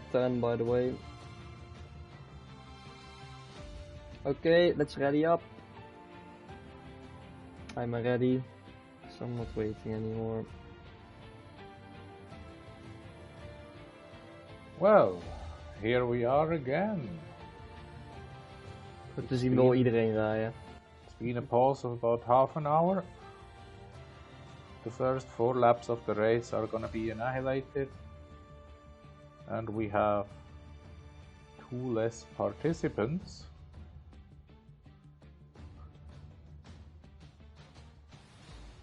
a turn, by the way. Okay, let's ready up. I'm ready, so I'm not waiting anymore. Well, here we are again. Goed te zien wel iedereen rijden. It's been a pause of about half an hour. The first 4 laps of the race are gonna be annihilated. And we have 2 less participants.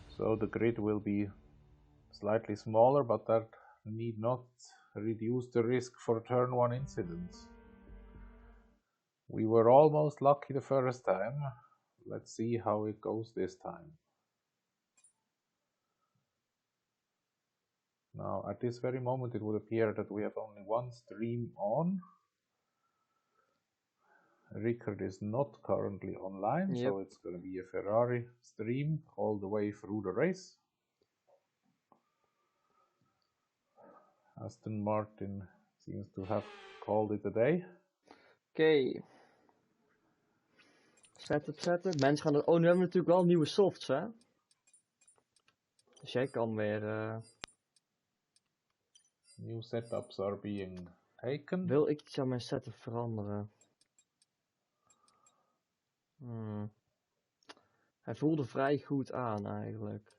So the grid will be slightly smaller, but that need not reduce the risk for turn 1 incidents. We were almost lucky the first time. Let's see how it goes this time. Now, at this very moment, it would appear that we have only one stream on. Rickard is not currently online, so it's going to be a Ferrari stream all the way through the race. Aston Martin seems to have called it a day. Oké. Zetten. Mensen gaan er... Oh, nu hebben we natuurlijk wel nieuwe softs, hè? Dus jij kan weer... New setups are being taken. Wil ik iets aan mijn setup veranderen? Hij voelde vrij goed aan eigenlijk.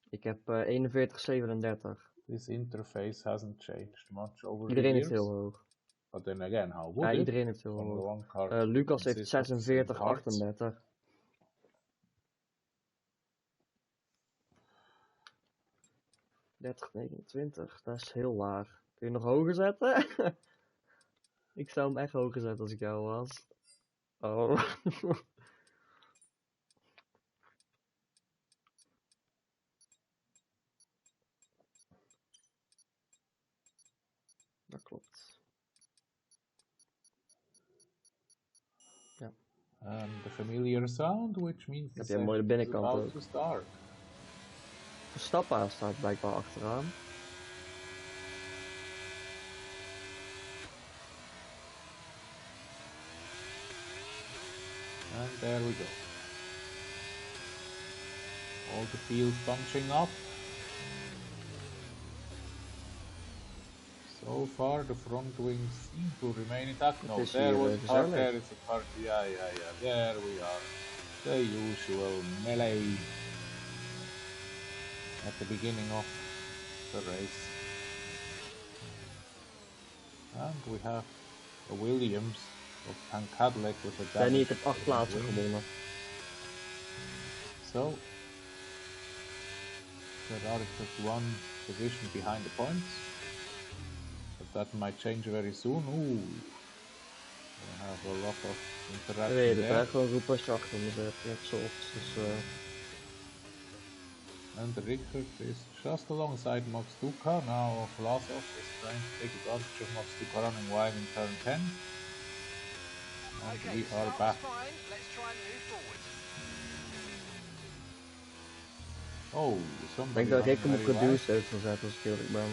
Ik heb 4137. This interface hasn't changed much over Iedereen the heeft years. heel hoog. But then again, how would Ja, it? iedereen heeft heel hoog. Lucas heeft 46, 38. 3029, dat is heel laag. Kun je nog hoger zetten? Ik zou hem echt hoger zetten als ik jou was. Oh. Dat klopt. Ja. And the familiar sound, which means the heb je een mooie binnenkant about ook. to start. Verstappen staat blijkbaar achteraan. And there we go. All the fields bunching up. So far the front wings seem to remain intact. No, there was a car, there is a car. Yeah, there we are. The usual melee at the beginning of the race. And we have a Williams of Pan Cadillac with a Danny, ik heb 8 plaatsen gewonnen. So, Ferrari took 1 position behind the points. But that might change very soon. Ooh, we have a lot of interaction Nee, there. dat is gewoon roepen als je achter me zet. Je hebt softs, dus... And Rickard is just alongside Max Duca. Now Vlasov is trying to take advantage of Max Duca running wide in turn 10. And we are back. Let's try and move forward. Oh, Ik somebody denk dat ik running hem op very reduce wide. heeft gezet als ik eerlijk ben.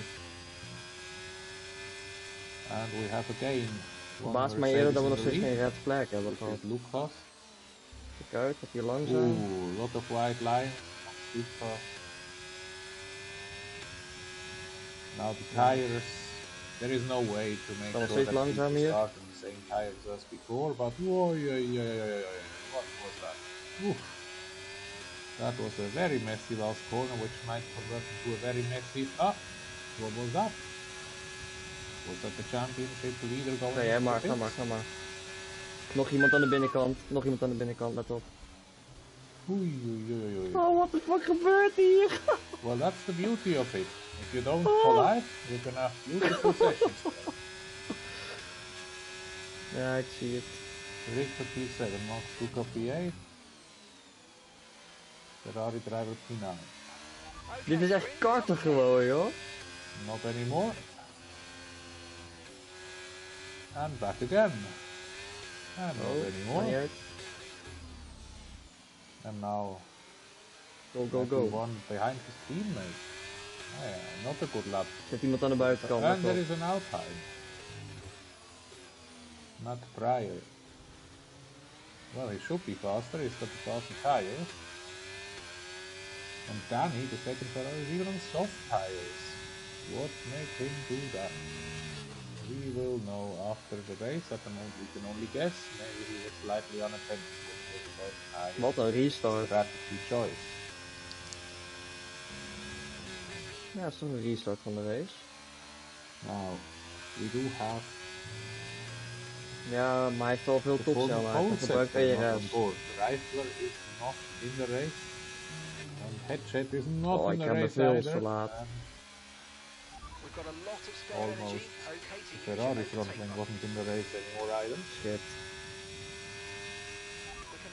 And we have again. Verbaast mij eerder dat we nog steeds geen red flag hebben gehad. Lucas. Kijk uit, dat hier langzaam. Ooh, lot of white lines. Super. Now the tires, there is no way to make sure that people start on the same tires as before, but whoa, what was that? Oof. That was a very messy last corner, which might convert into a very messy... Ah, what was that? Was that the championship leader going? Nee, maar, ga maar. Nog iemand aan de binnenkant, let op. Oei. Oh, what the fuck gebeurt hier? Well, that's the beauty of it. If you don't collide, you're gonna have beautiful sessions. Ja, ik zie het. Richter P7, Max Duca P8. Ferrari driver P9. Dit is echt karten gewoon, joh. Not anymore. And back again. And not anymore. And now go. one behind his teammate. Yeah, not a good lap. Zit iemand aan de buitenkant? And there is an Alpine. Not prior. Well, he should be faster. He's got the faster tires. And Danny, the second Ferrari, is even on soft tires. What made him do that? We will know after the race. At the moment, we can only guess. Maybe he was slightly unattentive when he was about tires. Wat een restart. Strategy choice. Ja, dat is toch een restart van de race. Now, we do have. Ja, maar hij heeft al veel topsnelheid. Hij gebruikt ARS. Reifler is not in the race. And Headset is not in the race. Ik heb me veel te laat. Almost. Ferrari frontman wasn't in the race anymore either. Shit.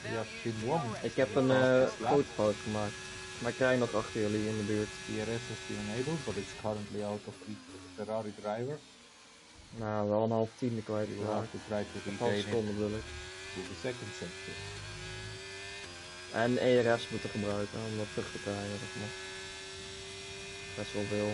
We have been won. Ik heb een fotofout gemaakt. Maar ik krijg nog achter jullie in de buurt. TRS has been enabled, but it's currently out of reach for the Ferrari driver. Nou, wel een half tiende kwijt. You have to try to regain it to the second sector. En ARS moeten gebruiken om dat terug te krijgen. Best wel veel.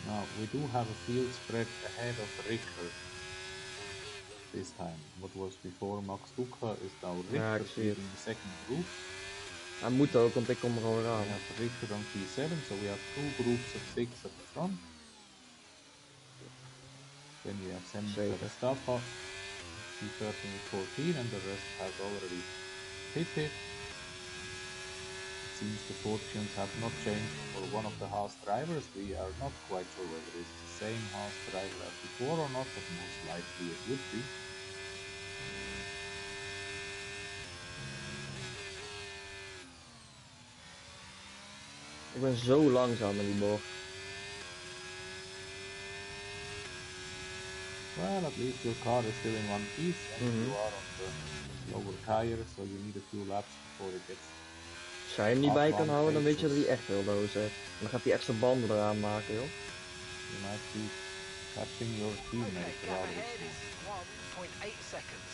Now, we do have a field spread ahead of Richter this time. What was before Max Duca is now Richter in the second group. Hij moet ook, want ik kom er al aan. We have Richter on P7, so we have two groups of 6 at the front. Then we have Sam Verstappen, P13 and 14, and the rest has already hit it. Seems the fortunes have not changed for one of the Haas drivers. We are not quite sure whether it's the same Haas driver as before or not, but most likely it would be. Ik ben zo langzaam in die bocht. Well, at least your car is still in one piece, and you are on the lower tire, so you need a few laps before it gets. Als jij hem niet bij kan houden, dan weet je dat hij echt heel loos heeft. Dan gaat hij echt zijn banden eraan maken, joh. You might be catching your teammate rather soon. 1.8 seconds.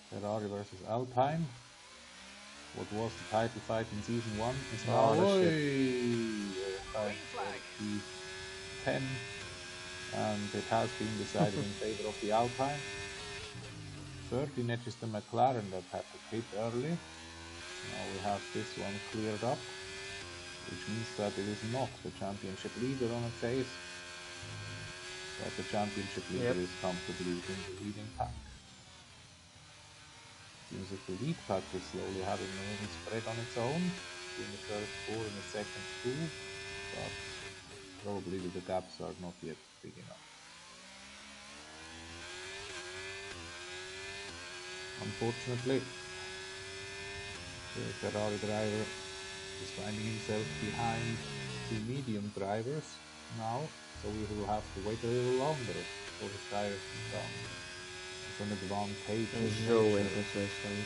Ferrari versus Alpine. What was the title fight in season 1 is now P10, and it has been decided in favor of the Alpine. 13 edges the McLaren that had to pit early. Now we have this one cleared up, which means that it is not the championship leader on its ace, but the championship leader is comfortably within the leading pack. Seems that the lead pack is slowly having a little spread on its own, in the first 4 and the second 2, but probably the gaps are not yet big enough. Unfortunately, the Ferrari driver is finding himself behind 2 medium drivers now, so we will have to wait a little longer for his tires to come. It's an advantage. Zo inconsistent.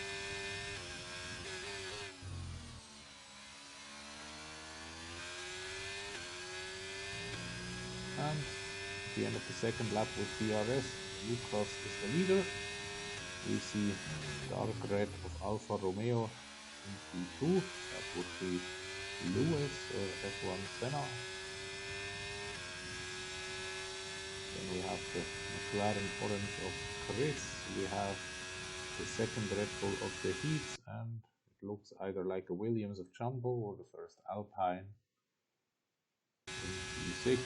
And at the end of the second lap with DRS, Lucas is the leader. We see dark red of Alfa Romeo in P2, that would be Lewis or F1 Senna. Then we have the McLaren orange of Chris, we have the second Red Bull of the Heats, and it looks either like a Williams of Jumbo or the first Alpine in P6.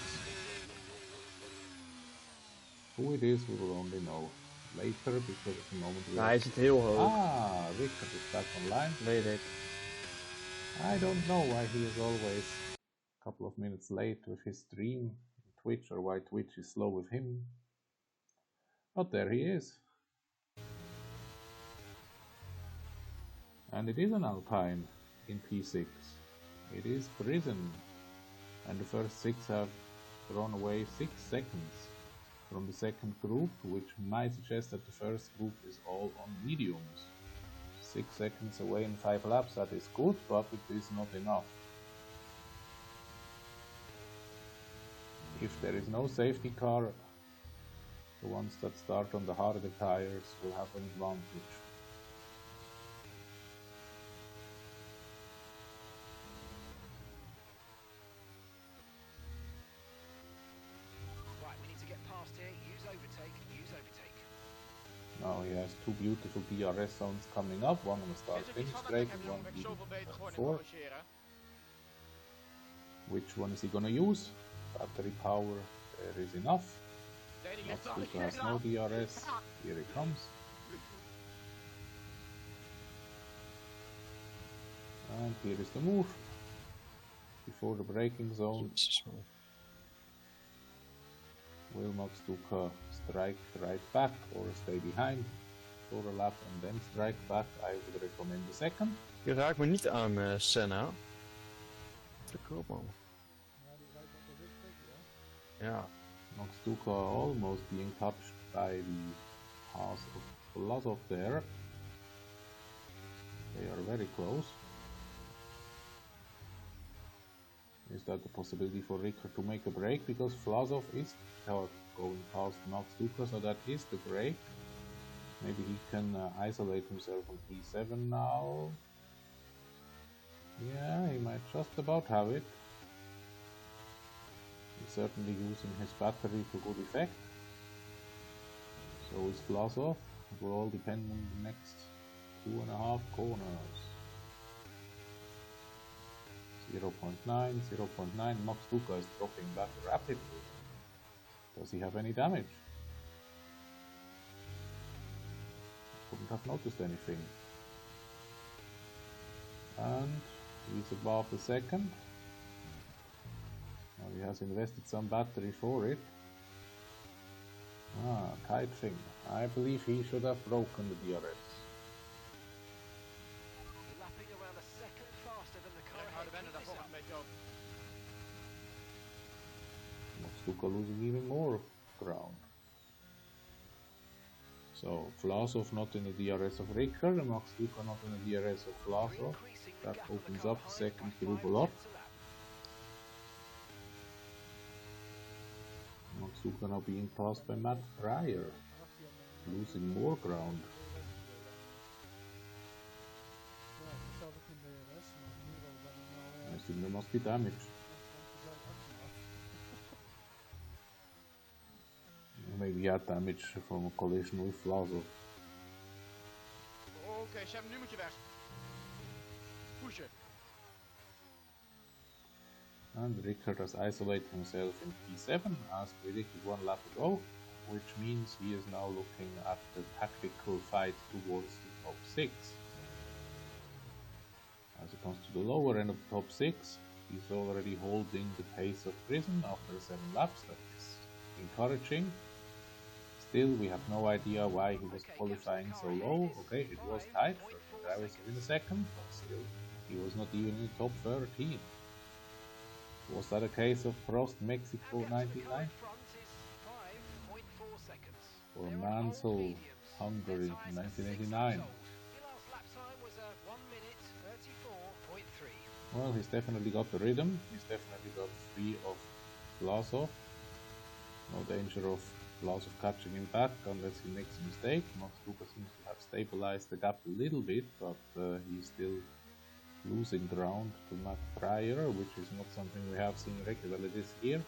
Who it is we will only know later, because at the moment we hij zit heel hoog. Ah, Richter is back online. Weet ik. I don't know why he is always a couple of minutes late with his stream, Twitch, or why Twitch is slow with him. But there he is. And it is an Alpine in P6. It is Prison. And the first 6 have thrown away 6 seconds from the second group, which might suggest that the first group is all on mediums. 6 seconds away in 5 laps, that is good, but it is not enough. If there is no safety car, the ones that start on the harder tires will have an advantage. Right, we need to get past here. Use overtake. Use overtake. Now he has two beautiful DRS zones coming up, one on the start-finish straight and one before. Which one is he gonna use? Battery power, there is enough. Matsuka has no DRS, here he comes. And here is the move. Before the braking zone. Will Matsuka strike right back or stay behind for a lap and then strike back? I would recommend the second. Je raakt me niet aan, Senna. Kom op, man. Ja. Matsuka almost being touched by the Haas of Vlasov there. They are very close. Is that the possibility for Ricker to make a break? Because Vlasov is going past Matsuka, so that is the break. Maybe he can isolate himself on P7 now. Yeah, he might just about have it. He's certainly using his battery to good effect. So is Vlasov. It will all depend on the next 2.5 corners. 0.9, 0.9. Matsuka is dropping back rapidly. Does he have any damage? Couldn't have noticed anything. And he's above the second. Now he has invested some battery for it. Ah, kite thing. I believe he should have broken the DRS. Lapping around a second faster than the car ahead. Matsuka losing even more ground. So Vlasov not in the DRS of Ricker, and Matsuka not in the DRS of Vlasov. That opens up the second group a lot. Matsuka now being passed by Matt Pryor, losing more ground. I think there must be damage. Maybe he had damage from a collision with Vlasov. Oké, Sam, nu moet je weg. Pushen. And Rickard has isolated himself in P7 as predicted 1 lap ago, which means he is now looking at the tactical fight towards the top 6. As it comes to the lower end of the top 6, he's already holding the pace of Prison after 7 laps. That is encouraging. Still, we have no idea why he was qualifying so low. Okay, it was tight, drivers in the second, but still, he was not even in the top 13. Was that a case of Prost Mexico 99? Or Mansell Hungary 1989? Well, he's definitely got the rhythm. He's definitely got 3 of Vlasov. No danger of Vlasov catching him back unless he makes a mistake. Matsuka seems to have stabilized the gap a little bit, but he's still losing ground to Matt Pryor, which is not something we have seen regularly this year.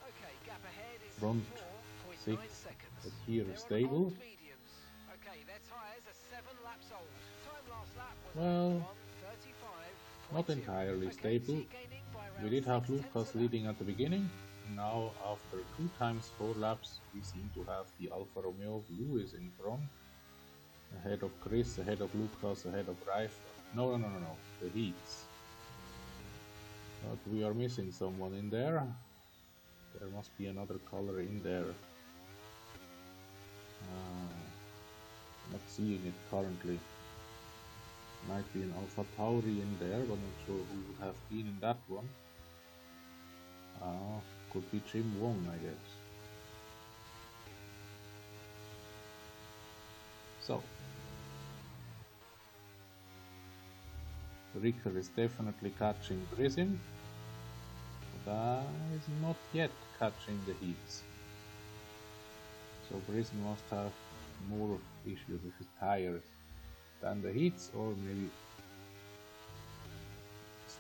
Okay, gap ahead is Front 6, but here is stable. Okay, their tyres are 7 laps old. Time last lap was Well, 1:35.2. not entirely stable. We did have Lucas leading at the beginning. Now, after 2 times 4 laps, we seem to have the Alfa Romeo of Lewis in front. Ahead of Chris, ahead of Lucas, ahead of Raif. No, the Heats. But we are missing someone in there. There must be another color in there. Not seeing it currently. Might be an Alpha Tauri in there, but not sure who would have been in that one. Could be Jim Wong, I guess. So, Ricker is definitely catching Grizzin. is not yet catching the heats. So Brisbane must have more issues with his tires than the heats, or maybe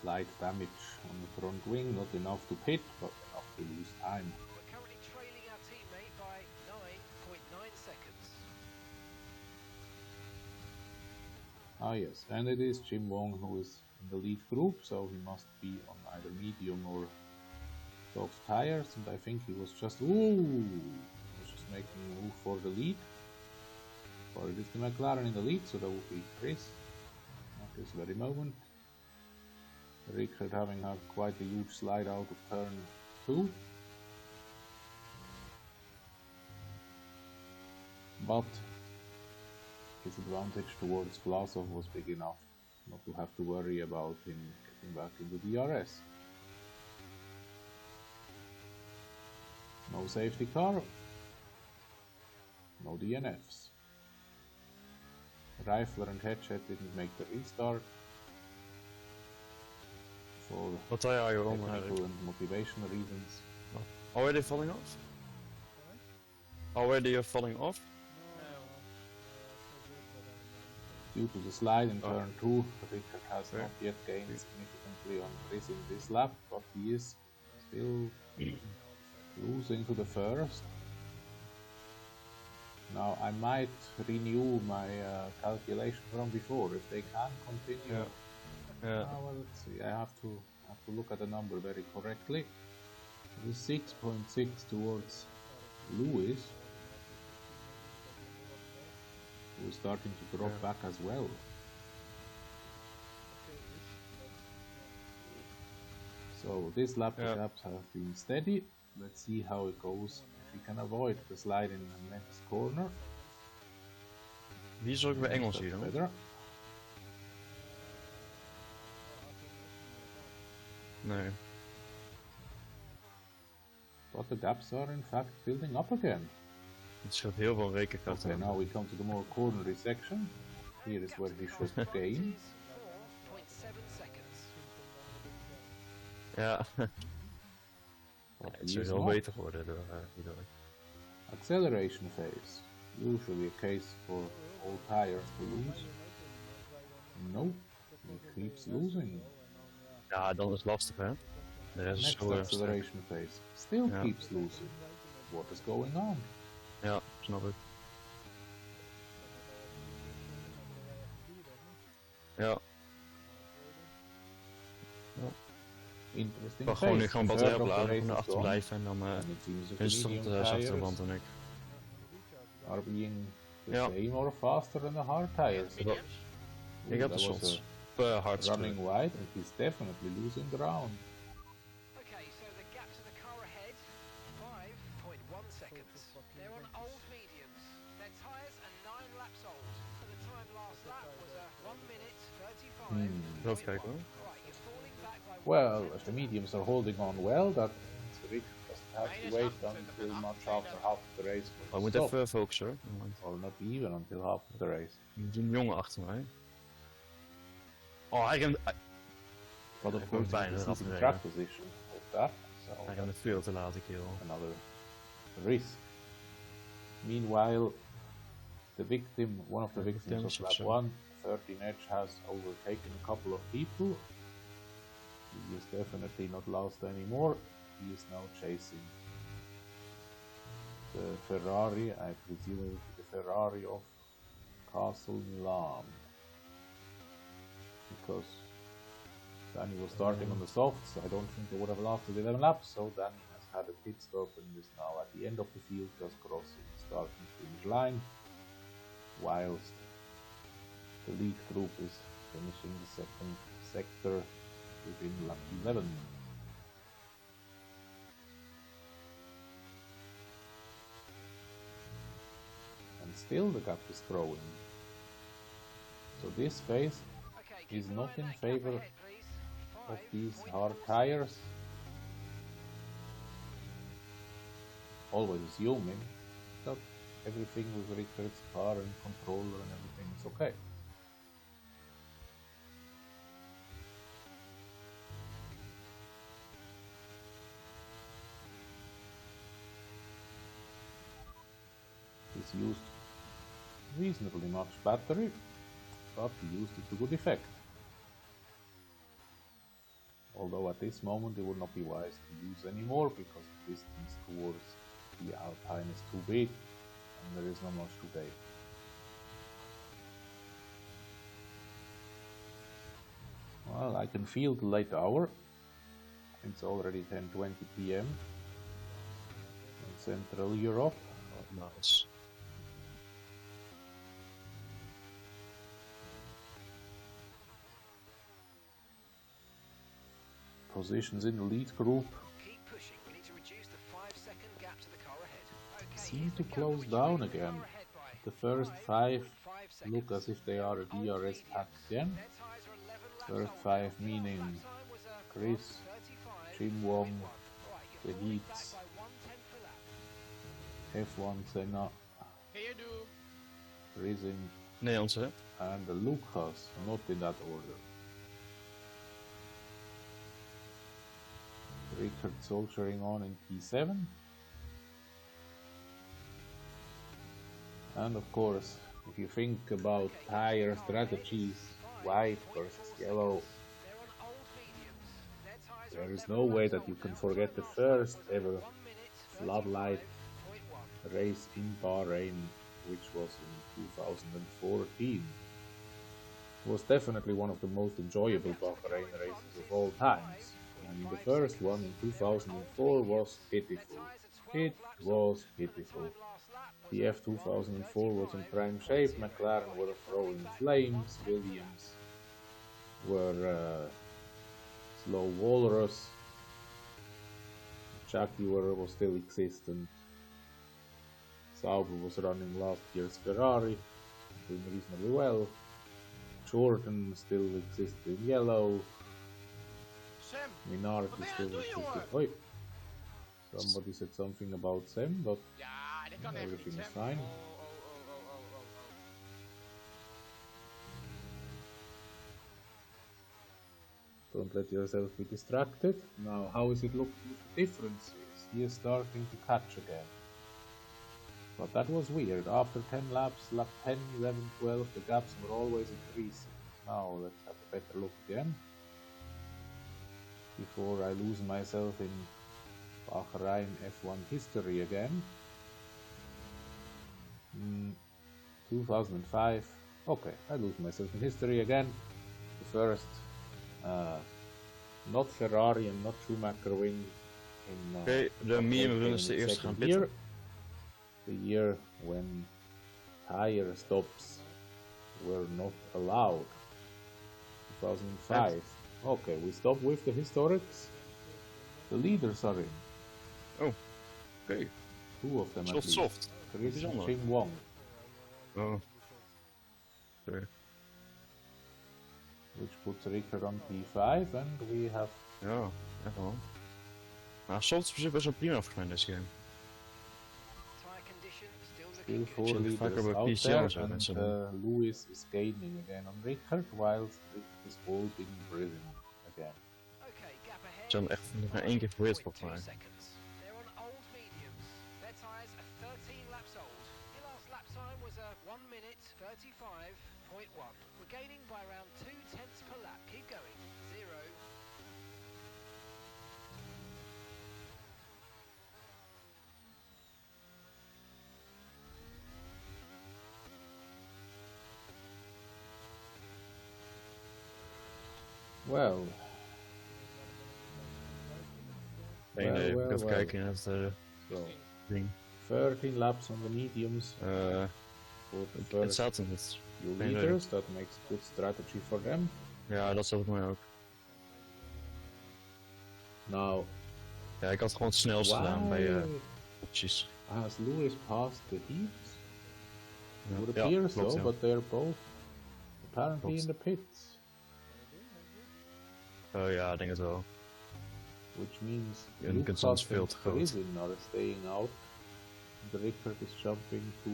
slight damage on the front wing, not enough to pit, but enough to lose time. We're currently trailing our teammate by 9.9 seconds. Ah yes, and it is Jim Wong who is in the lead group, so he must be on either medium or soft tires, and I think he was just making a move for the lead. Or it is the McLaren in the lead, so that would be Chris at this very moment. Rickard having had quite a huge slide out of turn 2. But his advantage towards Vlasov was big enough not to have to worry about him getting back into DRS. No safety car, no DNFs. Reifler and Hedgehog didn't make the restart for What tire are you on? technical and motivational reasons. Already falling off? Already you're falling off? Due to the slide in turn 2, Rickard has not yet gained significantly on Chris in this lap, but he is still losing to the first. Now I might renew my calculation from before. If they can continue, well, let's see. I have to look at the number very correctly. It is 6.6 towards Lewis, who is starting to drop back as well. So this lap the gaps have been steady. Let's see how it goes. If we can avoid the slide in the next corner. Wie is er ook weer Engels hier dan? Better. Nee. But the gaps are in fact building up again. Het scheelt heel veel rekenkracht. Okay, now we come to the more cornery section. Here is where he should gain. 4.7 seconds. Ja. But Het he is is wel not. beter geworden door Acceleration phase. Usually a case for all tires to lose. Nope, he keeps losing. Ja, dan is het lastig hè. De rest is Next zo acceleration phase. Still keeps losing. What is going on? Ja, snap ik. Ja. Interesting Maar phase. gewoon nu gewoon The batterij third of the opladen, race gewoon naar is achter gone. blijven en dan And it seems the is het medium zachte tires band dan ik. are being the Ja. same or faster than the hard tires. Ik heb de That was shots. a Hard running wide, and he's definitely losing ground. Okay, so the gap to the car ahead, 5.1 seconds. They're on old mediums. Their tyres are 9 laps old. So the time last lap was a 1 minute 35. Even kijken hoor. Right, you're falling back by Well, if the mediums are holding on well, that means Rick doesn't have to wait until much after half of the race. for We the moeten stop. even focussen hoor. Or not even until half of the race. Er is een jongen achter mij. Oh, hij rent. But of Hij course, bijna he's eraf in gereden. track position of that, so Hij rent veel te laat, die kerel. another risk. Meanwhile, the victim, one of the victims of lap 1, 13 Edge, has overtaken a couple of people. He is definitely not lost anymore. He is now chasing the Ferrari, I presume the Ferrari of Castle Milan. Because Danny was starting on the softs, I don't think they would have lasted 11 laps, so Danny has had a pit stop and is now at the end of the field, just crossing the start and finish line, whilst the lead group is finishing the second sector within lap 11. And still the gap is growing. So this phase Okay, is keep an not eye on in that gap favor ahead, please. of these 5.1 hard tires. Always assuming that everything with Rickard's car and controller and everything is okay. It's used reasonably much battery, but he used it to good effect. Although at this moment it would not be wise to use anymore because the distance towards the Alpine is too big and there is not much to gain. Well, I can feel the late hour. It's already 10:20 PM in Central Europe. Oh, nice. Positions in the lead group Keep pushing. We need to reduce the 5-second gap to the car ahead. Okay, seem to close down again. The first 5 look as if they are a DRS pack again. First 5 meaning Chris, Jim Wong, the Heats, F1 Senna, Racing, Nederlands, hè? and the Lucas, not in that order. Rickard soldiering on in P7. And of course, if you think about tire strategies, white versus yellow, there is no way that you can forget the first ever floodlight race in Bahrain, which was in 2014. It was definitely one of the most enjoyable Bahrain races of all times. And the first one in 2004 was pitiful. It was pitiful. The F2004 was in prime shape, McLaren were throwing flames, Williams were slow walrus, Jaguar was still existent, Sauber was running last year's Ferrari, doing reasonably well, Jordan still existed in yellow, Minardi still existed. Oi! Somebody said something about Sam, but everything is fine. Don't let yourself be distracted. Now, how is it looking with the differences? He is starting to catch again. But that was weird. After 10 laps, lap 10, 11, 12, the gaps were always increasing. Now, let's have a better look again. Before I lose myself in Bahrain F1 history again. 2005. Okay, I lose myself in history again. The first not Ferrari and not Schumacher win in Oké, de medium runners de eerste gaan pitten. The year when tire stops were not allowed. 2005. Okay, we stop with the historics. The leaders are in. Oh, oké. 2 of them at least. Soft. Chris and Jim Wong. Oh. Sorry. Which puts Rickard on P5 and we have... Ja, echt wel. Maar soft is op zich best wel prima volgens mij in deze game. Still 4 leaders out there and Lewis is gaining again on Rickard whilst Rickard is holding Brisbane again. Ze hebben echt nog maar 1 keer geprobeerd volgens mij. We're gaining by around 0.2 per lap. Keep going. 0. Well. Even kijken naar het ding. 13 laps on the mediums. Het staat er niet. Leaders, that makes good strategy for them. Ja, dat zat mij ook. Now, ja, ik had gewoon het snelst gedaan bij opties. Has Lewis passed the heats? Ja, it would appear klopt, so, ja. but they're both apparently Klopt. in the pits. Oh ja, ik denk het wel. Which means Ja, Lucas is veel te and groot. Brisbane are staying out. The Rickard is jumping to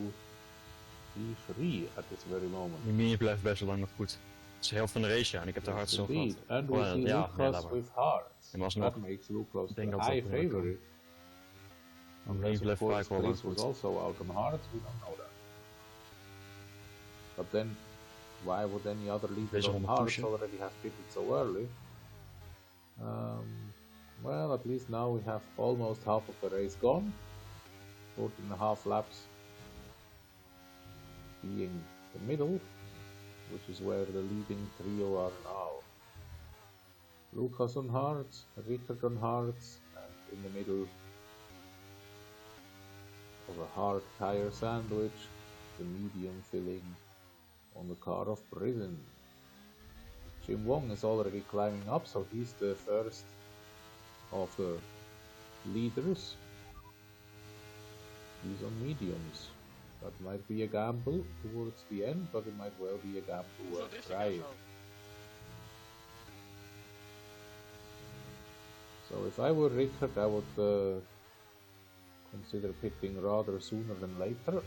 P3 at this very moment. Die mini blijft best wel lang nog goed. Het is de helft van de race, ja, en ik heb de hardste nog gehad. And we see Lucas with hearts. En alsnog, That makes Lucas ik denk the dat high dat wel kan. favorite. Unless, of course, Chris was also out on hards, we don't know that. But then, why would any other leader on hards already have pitted so early? Well, at least now we have almost half of the race gone. 14.5 laps being the middle, which is where the leading trio are now. Lucas on hards, Richard on hards, and in the middle of a hard tire sandwich, the medium filling on the car of Prison. Jim Wong is already climbing up, so he's the first of the leaders. He's on mediums. That might be a gamble towards the end, but it might well be a gamble worth trying. So if I were Richard, I would consider pitting rather sooner than later.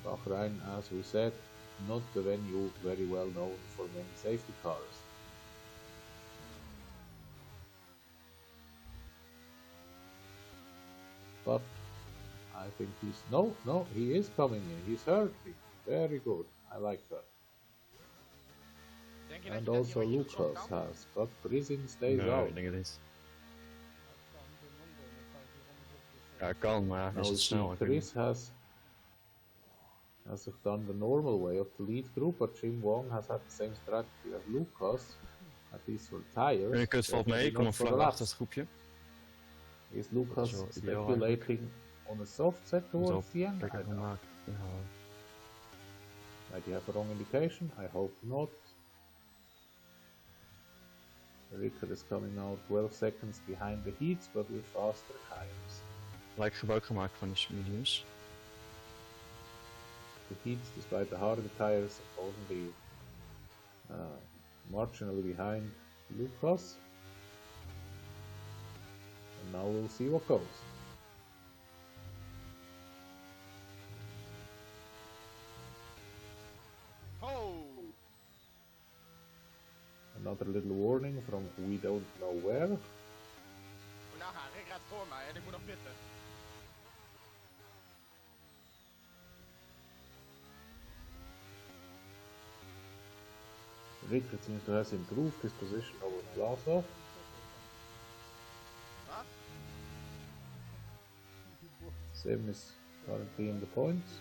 Bahrain, as we said, not the venue very well known for many safety cars. But I think he's... No, he is coming in. He's hurting. Very good. I like that. And also Lucas has, but Prison stays out. Ik denk het niet. Ja, kan, maar is het snel. Chris has done the normal way of the lead group, but Jim Wong has had the same strategy as Lucas, at least for tires. En kut valt mee, ik kom een vlak achter het groepje. Is Lucas speculating on a soft set towards the end? Might you have a wrong indication? I hope not. Richard is coming out 12 seconds behind the heats, but with faster tires. Lijkt gebruik gemaakt van die mediums. The heats, despite the harder tires, only marginally behind Lucas. And now we'll see what goes. Another little warning from we don't know where. Nou, Rick gaat voor mij en ik moet nog pitten. Richard seems to have improved his position over Plaza. Sim is currently in the points,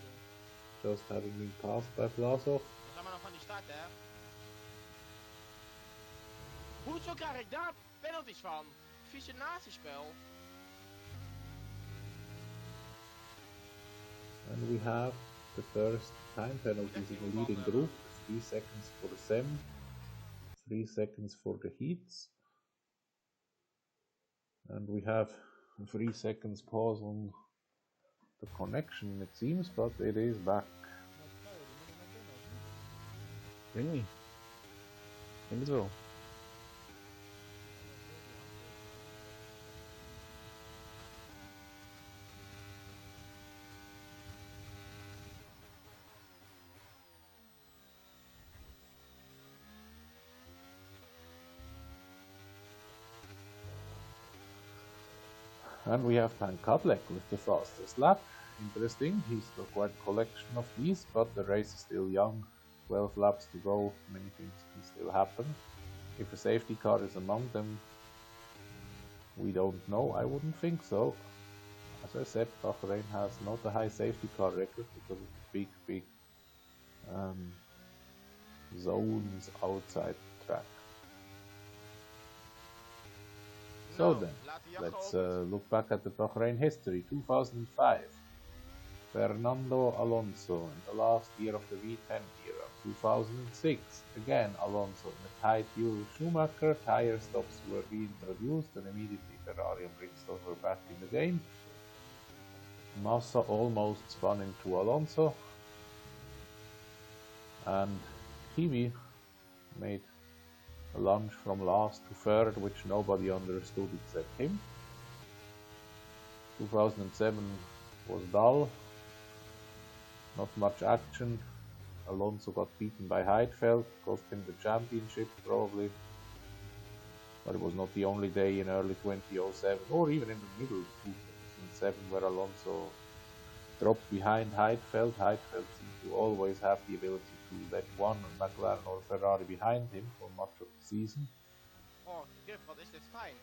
just having been passed by Plaza. Ga maar nog van die start, hè. Hoezo krijg ik daar penalties van? Vieze nazispel. And we have the first time penalties in the leading group. 3 seconds for the Sem, 3 seconds for the heats. And we have a 3 seconds pause on the connection, it seems, but it is back. Really? Ik denk het wel. And we have Van Kadlec with the fastest lap. Interesting, he's got quite a collection of these, but the race is still young. 12 laps to go, many things can still happen. If a safety car is among them, we don't know. I wouldn't think so. As I said, Bahrain has not a high safety car record because of the big zones outside the track. So then, let's look back at the Bahrain history. 2005, Fernando Alonso in the last year of the V10 era. 2006, again Alonso in the tight duel with Schumacher. Tire stops were reintroduced and immediately Ferrari and Bridgestone were back in the game. Massa almost spun into Alonso, and Kimi made a lunge from last to third, which nobody understood except him. 2007 was dull, not much action. Alonso got beaten by Heidfeld, cost him the championship probably, but it was not the only day in early 2007 or even in the middle of 2007 2007, where Alonso dropped behind Heidfeld. Heidfeld seemed to always have the ability to let one McLaren or Ferrari behind him for much of the season. Oh, Griff, wat is dit fijn.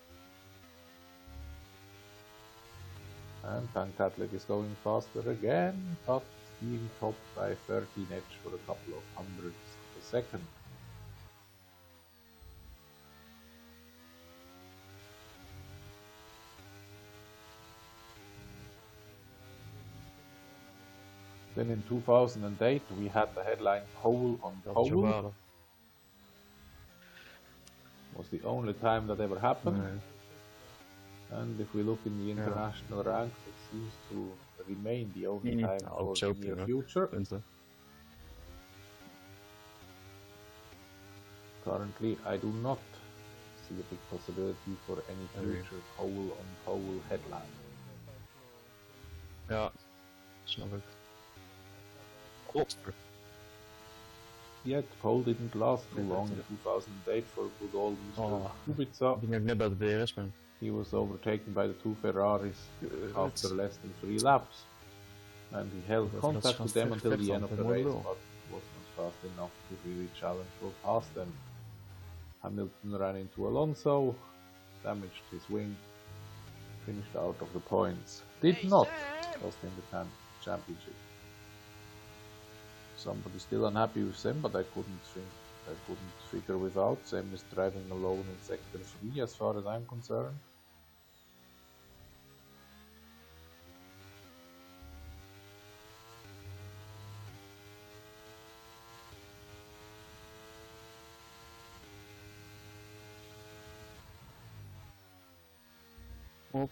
And Pankratlik is going faster again, but being topped by 13 for a couple of hundredths of a second. Then in 2008 we had the headline pole on pole. Was the only time that ever happened. And if we look in the international ranks, it seems to remain the only time for the near future. Currently, I do not see a big possibility for any future pole-on-pole headline. Ja, snap ik. Godver. Yet, pole didn't last too long in 2008 for good old Mr. Kubica. Ik denk net bij de DRS ben. He was overtaken by the two Ferraris after less than 3 laps. And he held contact with them until the end of the race, but was not fast enough to really challenge or pass them. Hamilton ran into Alonso, damaged his wing, finished out of the points. Did not cost him the championship. Somebody still unhappy with Sam, but I couldn't figure without. Sam is driving alone in sector 3 as far as I'm concerned.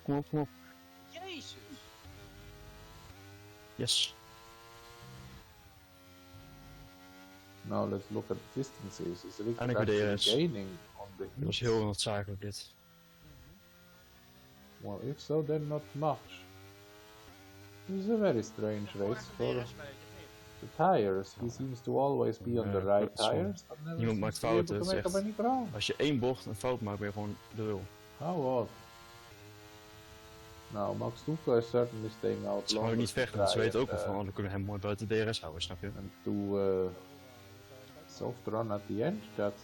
Kom op. Jezus! Yes. Now let's look at distances. Is Rick En ik gaining on the heats? Dat was heel noodzakelijk dit. Well, if so, then not much. This is a very strange race for the tires. He seems to always be on the right tires, but never Niemand maakt fouten. to make up any ground. Als je één bocht een fout maakt, ben je gewoon de lul. How odd. Now, Max Duca is certainly staying out Ze longer. gaan niet vechten, want ze weten ook al van, dan kunnen we hem mooi buiten de DRS houden, snap je? And to soft run at the end, that's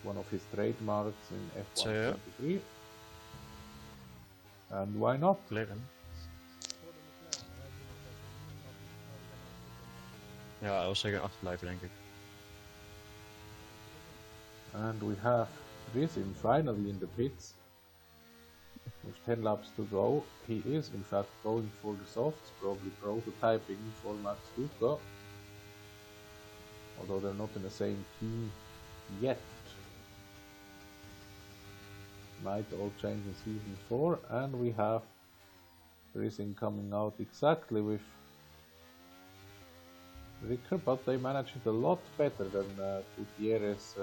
one of his trademarks in F1 23. And why not? Leren. Ja, hij was zeker achterblijven, denk ik. And we have Rizin finally in the pits. With 10 laps to go, he is in fact going for the softs, probably prototyping for Max Duca. Although they're not in the same team yet. Might all change in season 4, and we have Rizin coming out exactly with Ricker, but they managed it a lot better than Gutierrez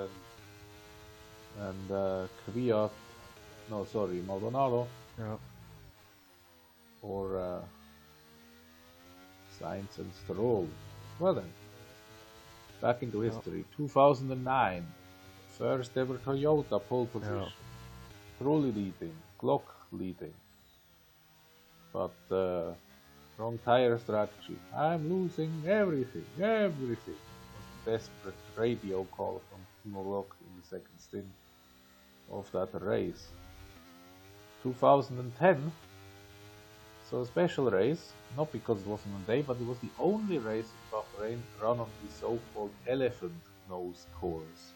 and Kvyat. No, sorry, Maldonado. Ja. Or Sainz and Stroll. Well then, back into history. 2009, first ever Toyota pole position. Truly leading, clock leading. But wrong tire strategy. I'm losing everything. Was a desperate radio call from Timo Glock in the second stint of that race. 2010, so a special race, not because it wasn't a day, but it was the only race in Bahrain run on the so-called elephant nose course.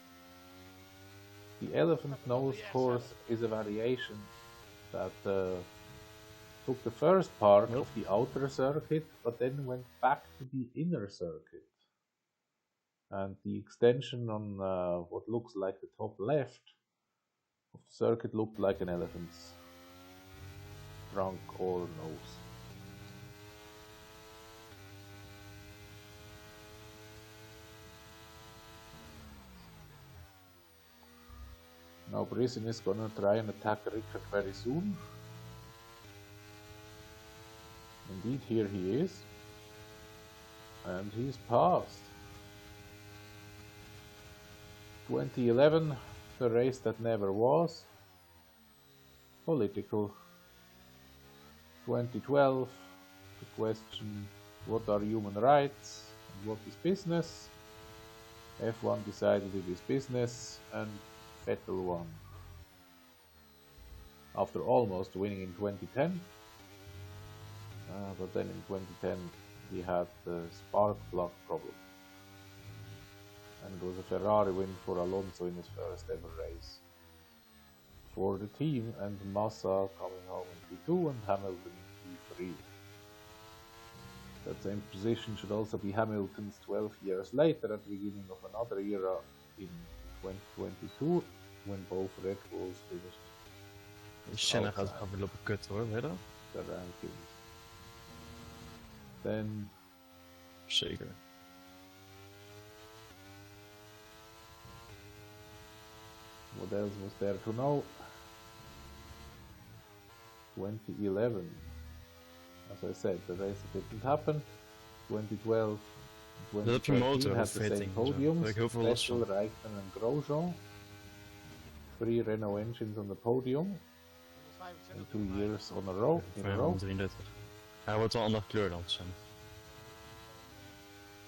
The elephant nose course is a variation that took the first part of the outer circuit, but then went back to the inner circuit. And the extension on what looks like the top left of the circuit looked like an elephant's trunk or nose. Now Brizin is gonna try and attack Rickard very soon. Indeed, here he is. And he's passed. 2011, the race that never was. Political 2012, the question, what are human rights and what is business? F1 decided it is business and Vettel won. After almost winning in 2010, but then in 2010 we had the spark plug problem. And it was a Ferrari win for Alonso in his first ever race for the team, and Massa coming home in P2 and Hamilton in P3. That same position should also be Hamilton's 12 years later at the beginning of another era in 2022 when both Red Bulls finished. Senna gaat weer lopen kut hoor, weet je dat? The rankings. Then Zeker. what else was there to know? 2011. As I said, the race didn't happen. 2012 and Dat heb je 2013 motor had the same fitting. podiums. Daar heb ik heel veel last Vettel, van. Raikkonen and Grosjean. 3 Renault engines on the podium. In 2 years on a row. In a row. 33. Hij wordt wel een andere kleur dan zijn.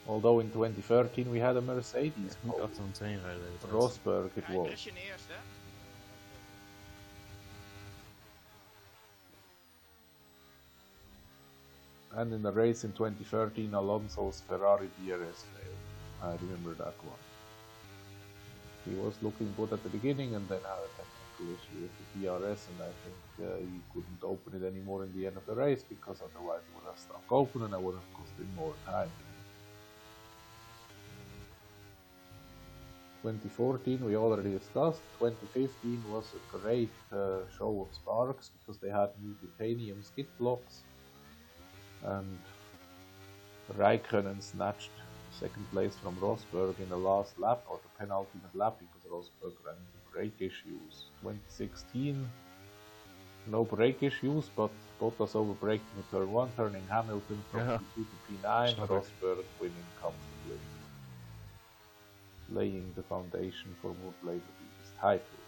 Although in 2013 we had a Mercedes. Niet achter een train rijden. Rosberg it Kijk, was. Christian eerst, hè? And in the race in 2013, Alonso's Ferrari DRS failed. I remember that one. He was looking good at the beginning and then had a technical issue with the DRS, and I think he couldn't open it anymore in the end of the race because otherwise it would have stuck open and I would have cost him more time. 2014 we already discussed. 2015 was a great show of sparks because they had new titanium skid blocks. And Raikkonen snatched second place from Rosberg in the last lap, or the penultimate lap, because Rosberg ran into brake issues. 2016, no brake issues, but Bottas overbraking in turn 1, turning Hamilton from P2 to P9, Rosberg winning comfortably, laying the foundation for what later be his title.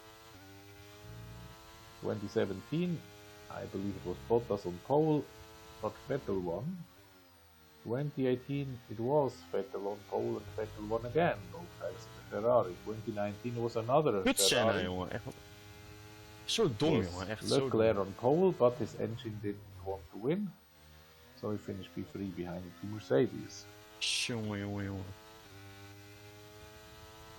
2017, I believe it was Bottas on pole, but Vettel won. 2018 it was Vettel on pole and Vettel won again, both thanks to the Ferrari. 2019 was another Kut Senna Ferrari. jongen, echt wat. Zo dom jongen, echt zo Leclerc dom. on pole, but his engine didn't want to win, so he finished P3 behind the two Mercedes. Jongen.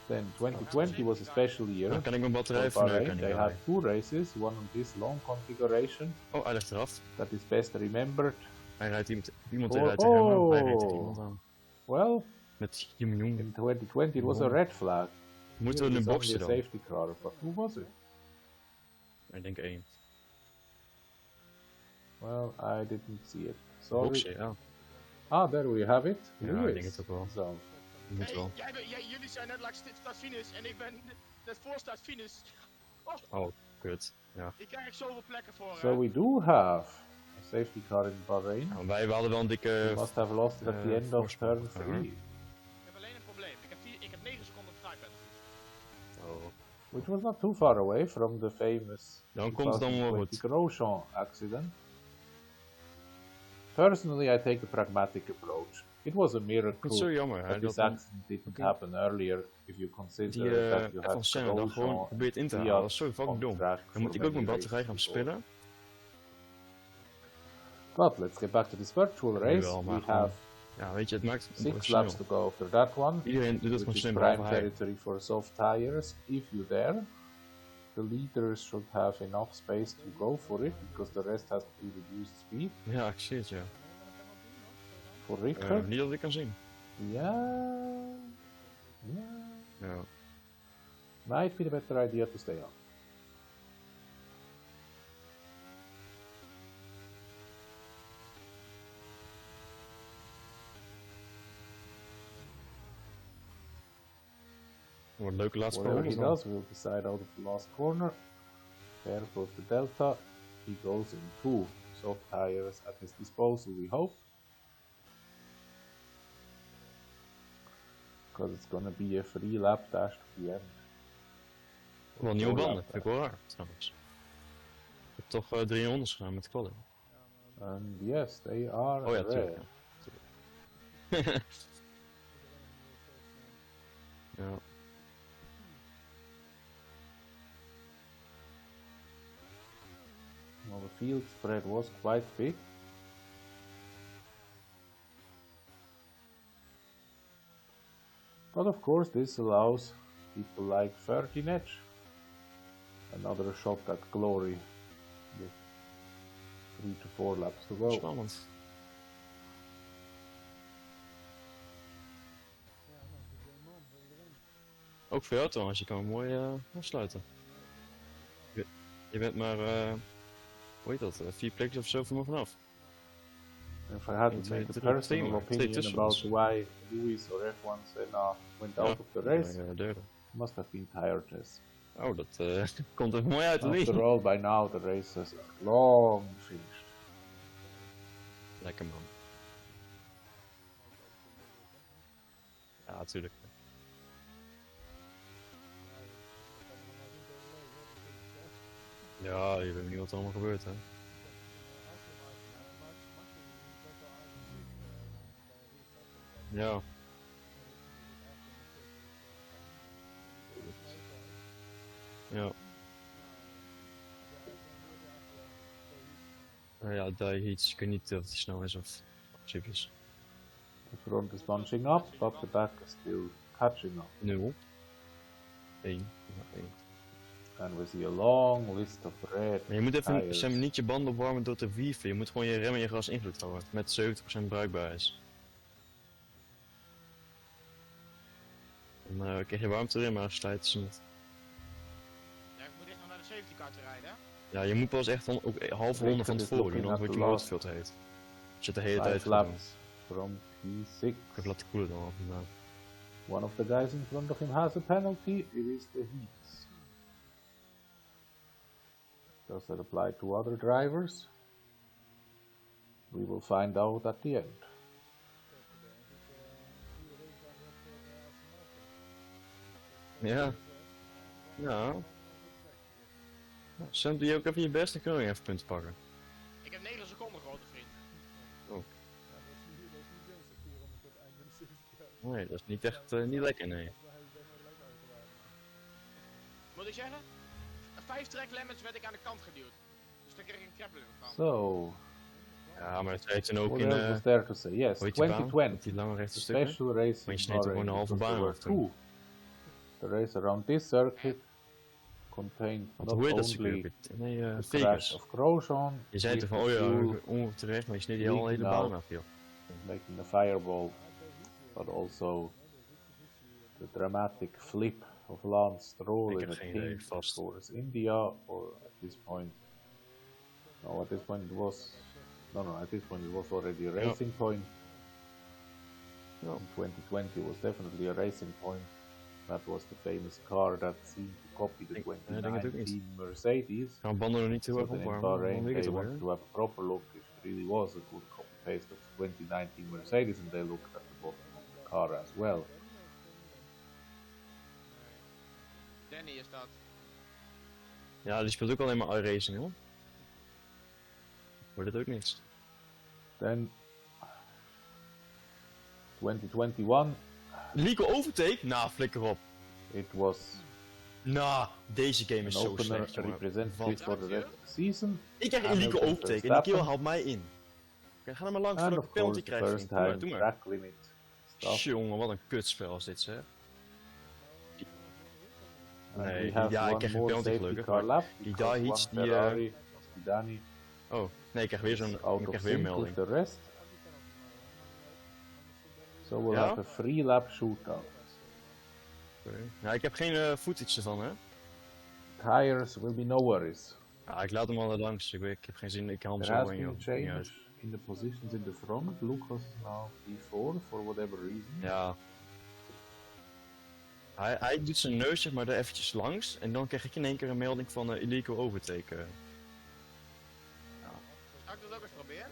Then 2020 was a special year. Dan kan ik mijn batterij for Bahrain. verneuken. They had 2 races, one on this long configuration Oh, hij ligt eraf. that is best remembered. Hij rijdt iemand Oh, rijdt tegen hem aan, hij rijdt er oh. iemand aan. Well, Met Jim Jong. in 2020 it was a red flag. Moeten we It een was boksen only a dan? safety car, but who was it? Ik denk 1. Well, I didn't see it. Sorry. Boksen, ja. Ah, there we have it. Ja, Lewis. ik denk het ook wel. So, Moet wel. Jullie zijn net langs start finish en ik ben net voor start finish. Oh, kut. Ja. Ik krijg zoveel plekken voor. so we do have a safety car in Bahrain. Nou, wij hadden wel een We dikke... must have lost it at the end of voorsprong. turn 3, Ik heb alleen een probleem. Ik heb 9 seconden time penalty. Oh. which was not too far away from the famous Dan komt het dan wel 2020 goed. Grosjean accident. Personally, I take a pragmatic approach. It was a Het miracle is zo jammer. Hè, that this dat accident didn't happen earlier if you consider die that you van have Senna dan gewoon Grosjean probeert in te Fiat halen. Dat is zo on fucking dom. track Dan moet for ik ook many mijn batterij races gaan before. spillen. But let's get back to this virtual race. wel, maar We gewoon have Ja, weet je, het maakt 6 laps to go after that one. Iedereen doet het gewoon which is slim, prime behalve hij. territory for soft tires if you dare. The leaders should have enough space to go for it because the rest has to be reduced speed. Ja, ik zie het, ja. For Richter, Niet dat ik kan zien. yeah, Ja. might be the better idea to stay on. Wordt een leuke laatste Whatever he poging. does, we'll decide out of the last corner. There goes the Delta. He goes in 2 soft tires at his disposal, we hope. Because it's gonna be a 3 lap dash to the end. Wel nieuwe Four banden, lap vind ik wel raar trouwens. Ik heb toch 3 rondes gedaan met quali. And yes, they are Oh ja, rare. tuurlijk. Ja. Ja. Well, the field spread was quite big. But of course this allows people like Fertinec another shot at glory with 3 to 4 laps to go. Spannend. Ook voor jou trouwens, je kan hem mooi afsluiten. Je bent maar, hoe heet dat, 4 plekjes of zo van me vanaf. If I had to make a personal opinion about why Lewis or F1 Senna went out of the race, derde. must have been tire tests. Oh, dat komt er mooi uit, After all, by now the race is long finished. Lekker man. Ja, natuurlijk. Ja, je weet niet wat er allemaal gebeurt, hè. Ja. Ja. Ja, die heats, ik weet niet of die snel is of chipjes. The front is bunching up, but the back is still catching up. 0. 1. And we see a long list of red Maar je moet even tires. niet je banden opwarmen door te wieven. Je moet gewoon je rem en je gas invloed houden. Met 70% bruikbaar is. Dan krijg je warmte erin, maar slijten ze niet. Ja, ik moet echt nog naar de safety car te rijden. Ja, je moet pas echt ook halve ronde van tevoren doen, anders wordt je motor veel te heet. Als je het de hele tijd gaat doen. From P6. Ik heb laten koelen dan al vandaan. One of the guys in front of him has a penalty. It is the heats. Does that apply to other drivers? We will find out at the end. Ja. Ja. Sam, doe je ook even je best, dan kunnen we even punten pakken. Ik heb 9 seconden, grote vriend. Oh. Nee, dat is niet echt niet lekker, nee. Moet ik zeggen? 5 track limits werd ik aan de kant geduwd. Dus dan kreeg ik een grappling van. So, Ja, maar het rijdt dan ook what in else was there to say? Yes, hoe heet die baan? 2020. Die lange rechte stukken. Special race Maar je in sneed er gewoon Bahrain, een halve because baan there af were toen. two. The race around this circuit contained Want not hoe heet dat only circuit? Nee, the Vegas. crash of Grosjean, Je zei toch van, oh ja, onterecht, maar je sneed die al hele baan af, joh. making a fireball, but also the dramatic flip of Lance Stroll Ik in heb a geen idee, team vast. towards India, or at this point, no, at this point it was, no, at this point it was already a racing point. Ja. In 2020 was definitely a racing point. That was the famous car that seemed to copy the Ik denk het ook 2019 Mercedes. Gaan banden nog niet heel So erg then in opwarmen, dan Bahrain weet ik they het wanted wel. to have a proper look if it really was a good copy-paste of 2019 Mercedes, and they looked at the bottom of the car as well. Danny is dat. Ja, die speelt ook alleen maar iRacing, hoor. Wordt het ook niks. Then 2021, Legal overtake? Nou, flikker op. it was Nou, deze game an is zo opener slecht, jongen. representative Wat? for the rest of the season. Ik krijg een Hamilton, legal overtake en die Verstappen. kill haalt mij in. Kijk, ga er maar langs And voordat of ik een penalty course the krijg, first vriend. Doe maar, time doe maar. track limit stuff. Jongen, wat een kutspel is dit, zeg. And Nee, we have ja, ik one krijg een more penalty safety gelukkig, car maar lap die because die hits, one die, Ferrari, Danny, Oh, nee, ik krijg weer zo'n, out ik of krijg weer een sync with melding. the rest. So we'll Ja? have a 3-lap shootout. Oké. Ja, ik heb geen footage ervan, hè. Tires will be no worries. Ja, ik laat hem al langs, ik heb geen zin, ik haal hem There zo has in, been a joh. Niet uit. change in the positions in the front. Lucas is now P4 for whatever reason. Ja. Hij doet zijn neus zeg maar er eventjes langs en dan krijg ik in één keer een melding van illegal overtake. Zal ik dat ook eens proberen?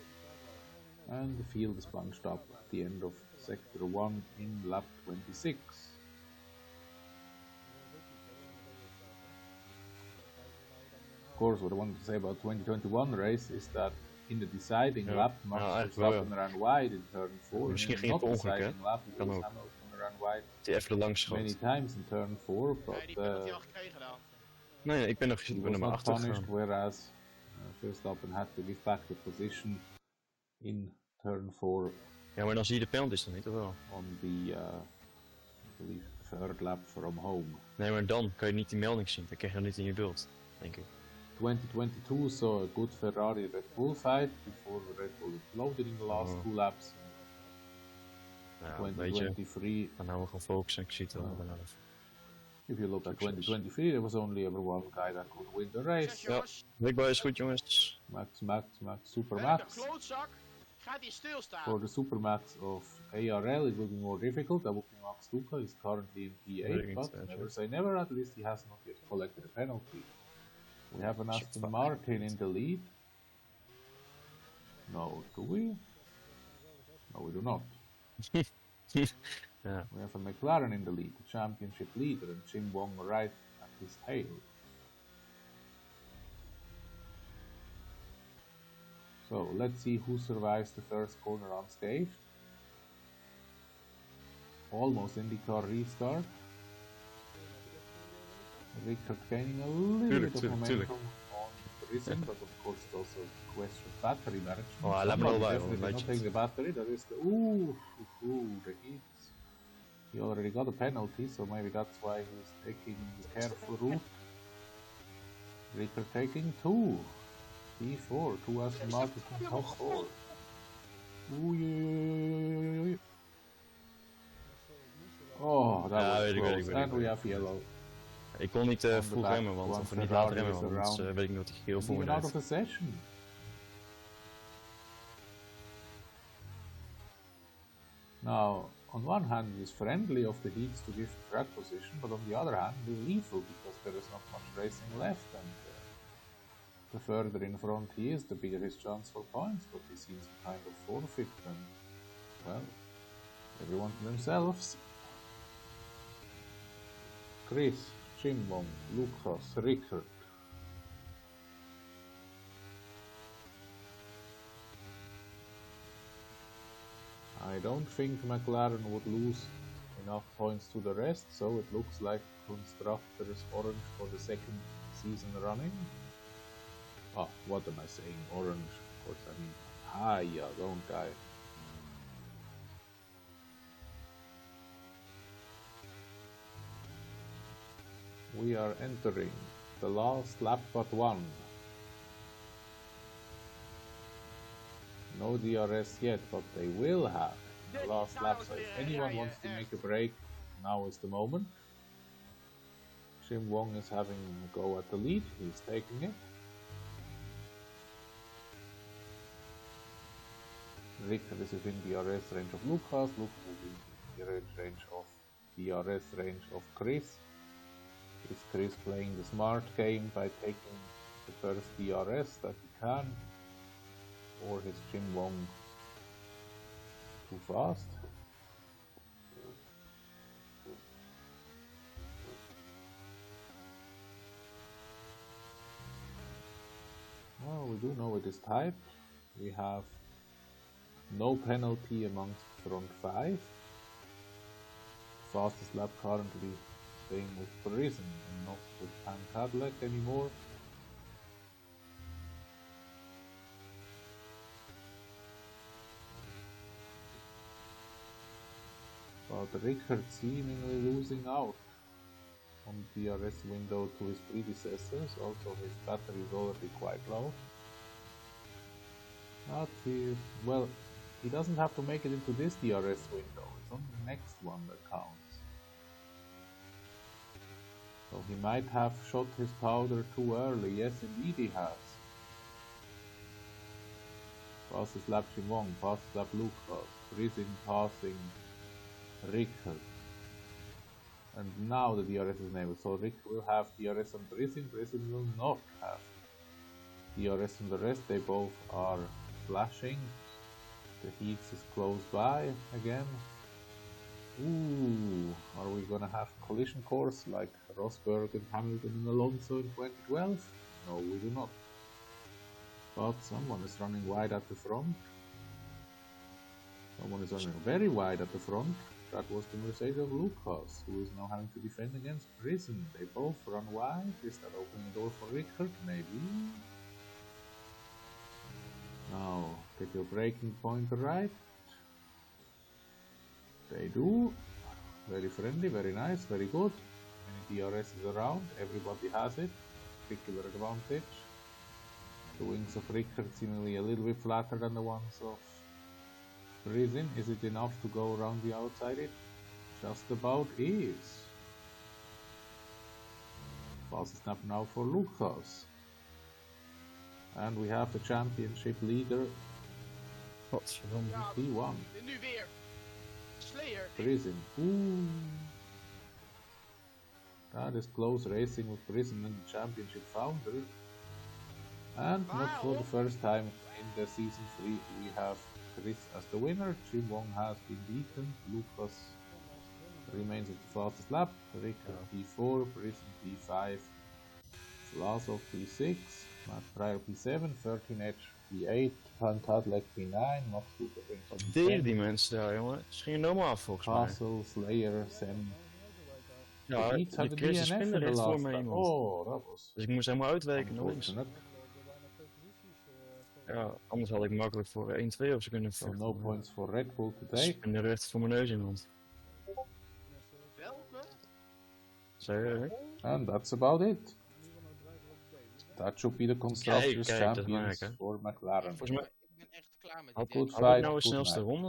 And the field is bunched up at the end of sector 1 in lap 26. Of course, what I wanted to say about 2021 race is that in the deciding lap, Max Verstappen ran wide in turn 4. Misschien in ging het not per ongeluk, hè? deciding lap, Kan ook. Hamilton ran wide Die even langs many schoot. times in turn 4, but Nee, die penalty al gekregen dan. Nee, ik ben nog he ik ben was er maar not achter punished, gegaan. whereas Verstappen had to give back the position in turn 4 Ja, maar dan zie je de penalties dan niet, of wel? on the I believe third lap from home. Nee, maar dan kan je niet die melding zien. Dan krijg je dat niet in je beeld, denk ik. 2022 saw a good Ferrari Red Bull fight before the Red Bull exploded in the last 2 laps. Ja, weet je, 2023, dan gaan we gewoon focussen. Ik zie het wel vanaf. if you look at 2023, there was only ever one guy that could win the race. Succes jongens. Big boy is goed, jongens. Max, Super Welke Max. klootzak gaat hier stilstaan? For the Super Max of ARL, it will be more difficult. Max Luca is currently in P8, but never say never, at least he has not yet collected a penalty. We have an Aston Martin in the lead. No, do we? No, we do not. Ja. We have a McLaren in the lead, the championship leader, and Jim Wong right at his tail. So let's see who survives the first corner unscathed. Almost IndyCar restart. Rickard gaining a little bit of momentum on the racing, but of course it also a question of battery management. Oh, laat me er wel bij, Definitely not taking the battery, that is the the heat. He already got a penalty, so maybe that's why he's taking the careful route. Rickard taking 2. P4, 2 Aston Martin in top 4. Oh, that was close. And we have yellow. Ik kon niet vroeg remmen, want of niet laat remmen, want anders weet ik niet wat hij geel voor me out of the session. Now, on one hand, it is friendly of the heats to give track position, but on the other hand, it is lethal because there is not much racing left, and the further in front he is, the bigger his chance for points, but he seems to kind of forfeit, and, well, everyone to themselves. Chris, Chimbom, Lucas, Rickard. I don't think McLaren would lose enough points to the rest, so it looks like Constructors orange for the second season running. Oh, what am I saying? Orange, of course I mean higher, don't I? We are entering the last lap but one. No DRS yet, but they will have the last lap, so if anyone wants to make a break, now is the moment. Jim Wong is having a go at the lead, he's taking it. Rickard is within DRS range of Lucas, Lucas is in DRS range of DRS range of Chris. Is Chris playing the smart game by taking the first DRS that he can? Or is Jim Wong too fast? Well, we do know it is tight. We have no penalty amongst front 5. Fastest lap currently staying with Prison and not with Pan Cadillac anymore. But Rickard seemingly losing out on the DRS window to his predecessors, also his battery is already quite low. But he doesn't have to make it into this DRS window, it's on the next one that counts. So he might have shot his powder too early, yes indeed he has. Fastest lap Chimong, fastest lap Lucas, Prison passing Rickard. And now the DRS is enabled, so Rickard will have DRS on Prison will not have DRS on the rest, they both are flashing. The heats is close by again. Ooh, are we gonna have collision course like Rosberg and Hamilton and Alonso in 2012? No, we do not. But someone is running wide at the front. Someone is running very wide at the front. That was the Mercedes of Lucas, who is now having to defend against Prison. They both run wide. Is that opening a door for Rickard? Maybe. Now, get your braking point right. They do. Very friendly, very nice, very good. Many DRS is around, everybody has it. Particular advantage. The wings of Rickard seemingly a little bit flatter than the ones of Prison. Is it enough to go around the outside? It just about is. Fastest lap now for Lucas. And we have the championship leader. Godverdomme. Ja, P1. nu weer. Slayer. Prison. Ooh. That is close racing with Prison and the championship founder. And not for the first time in the season 3 we have Chris as the winner. Jim Wong has been beaten. Lucas remains at the fastest lap. Rickard P4, Prison P5, Vlasov P6, Matt Pryor P7, 13 Edge P8, Van Tadlek P9, Max Cooper Wat deden die mensen daar, jongen? Ze gingen helemaal af volgens mij. Castle, Slayer, Sam. Ja, Iets die had Chris DNF spinde in de recht voor laatste. me iemand. Oh, dat was Dus ik moest helemaal uitwijken naar links. unfortunate. Ja, anders had ik makkelijk voor 1-2 of zo kunnen So vechten. no points for Red Bull today. Spinde recht voor mijn neus iemand. Welke? Zeg je? And that's about it. That should be the Constructors Kijk, dat Champions maken. for McLaren. Volgens mij Ik ben echt klaar met Had dit. goed had ik 5, nou een goed snelste 9. ronde.